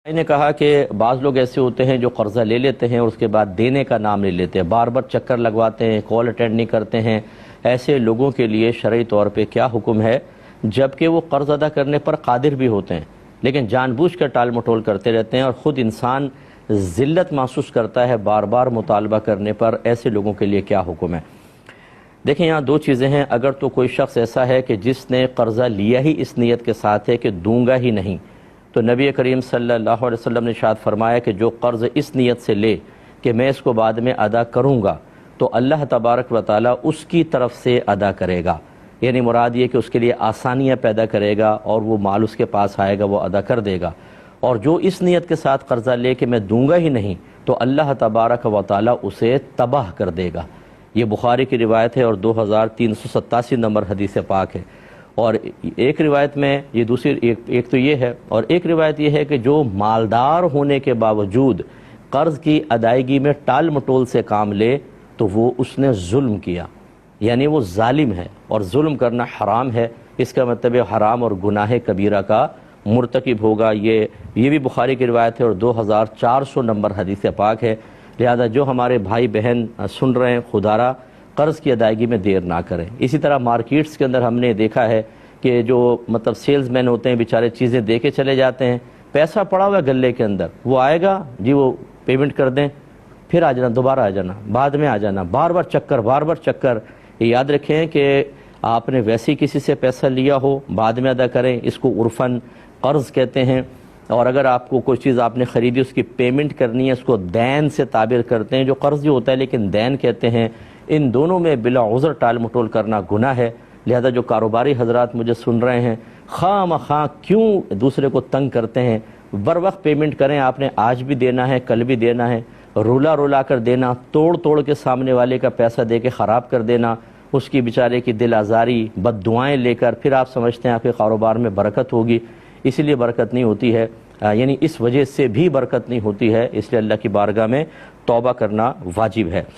نے کہا کہ بعض لوگ ایسے ہوتے ہیں جو قرضہ لے لیتے ہیں اور اس کے بعد دینے کا نام نہیں لیتے، بار بار چکر لگواتے ہیں، کال اٹینڈ نہیں کرتے ہیں۔ ایسے لوگوں کے لیے شرعی طور پہ کیا حکم ہے؟ جبکہ وہ قرض ادا کرنے پر قادر بھی ہوتے ہیں لیکن جان بوجھ کر ٹال مٹول کرتے رہتے ہیں اور خود انسان ذلت محسوس کرتا ہے بار بار مطالبہ کرنے پر، ایسے لوگوں کے لیے کیا حکم ہے؟ دیکھیں یہاں دو چیزیں ہیں۔ اگر تو کوئی شخص ایسا ہے کہ جس نے قرضہ لیا ہی اس نیت کے ساتھ ہے کہ دوں گا ہی نہیں، تو نبی کریم صلی اللہ علیہ وسلم نے ارشاد فرمایا کہ جو قرض اس نیت سے لے کہ میں اس کو بعد میں ادا کروں گا تو اللہ تبارک و تعالیٰ اس کی طرف سے ادا کرے گا، یعنی مراد یہ کہ اس کے لیے آسانیاں پیدا کرے گا اور وہ مال اس کے پاس آئے گا، وہ ادا کر دے گا۔ اور جو اس نیت کے ساتھ قرضہ لے کہ میں دوں گا ہی نہیں تو اللہ تبارک و تعالیٰ اسے تباہ کر دے گا۔ یہ بخاری کی روایت ہے اور 2387 نمبر حدیث پاک ہے۔ اور ایک روایت میں یہ ایک تو یہ ہے، اور ایک روایت یہ ہے کہ جو مالدار ہونے کے باوجود قرض کی ادائیگی میں ٹال مٹول سے کام لے تو وہ اس نے ظلم کیا، یعنی وہ ظالم ہے، اور ظلم کرنا حرام ہے۔ اس کا مطلب حرام اور گناہ کبیرہ کا مرتکب ہوگا۔ یہ بھی بخاری کی روایت ہے اور 2400 نمبر حدیث پاک ہے۔ لہذا جو ہمارے بھائی بہن سن رہے ہیں، خدارہ قرض کی ادائیگی میں دیر نہ کریں۔ اسی طرح مارکیٹس کے اندر ہم نے دیکھا ہے کہ جو سیلز مین ہوتے ہیں بیچارے چیزیں دے کے چلے جاتے ہیں، پیسہ پڑا ہوا ہے گلے کے اندر، وہ آئے گا جی وہ پیمنٹ کر دیں، پھر آ جانا، دوبارہ آ جانا، بعد میں آ جانا، بار بار چکر۔ یہ یاد رکھیں کہ آپ نے ویسے کسی سے پیسہ لیا ہو بعد میں ادا کریں، اس کو عرفاً قرض کہتے ہیں۔ اور اگر آپ کو کوئی چیز آپ نے خریدی اس کی پیمنٹ کرنی ہے، اس کو دین سے تعبیر کرتے ہیں، جو قرض بھی ہوتا ہے لیکن دین کہتے ہیں۔ ان دونوں میں بلا عذر ٹال مٹول کرنا گناہ ہے۔ لہذا جو کاروباری حضرات مجھے سن رہے ہیں، خواہ مخواہ کیوں دوسرے کو تنگ کرتے ہیں، بر وقت پیمنٹ کریں۔ آپ نے آج بھی دینا ہے، کل بھی دینا ہے، رولا کر دینا، توڑ کے سامنے والے کا پیسہ دے کے خراب کر دینا، اس کی بیچارے کی دل آزاری، بد دعائیں لے کر پھر آپ سمجھتے ہیں آپ کے کاروبار میں برکت ہوگی، اسی لیے برکت نہیں ہوتی ہے، یعنی اس وجہ سے بھی برکت نہیں ہوتی ہے۔ اس لیے اللہ کی بارگاہ میں توبہ کرنا واجب ہے۔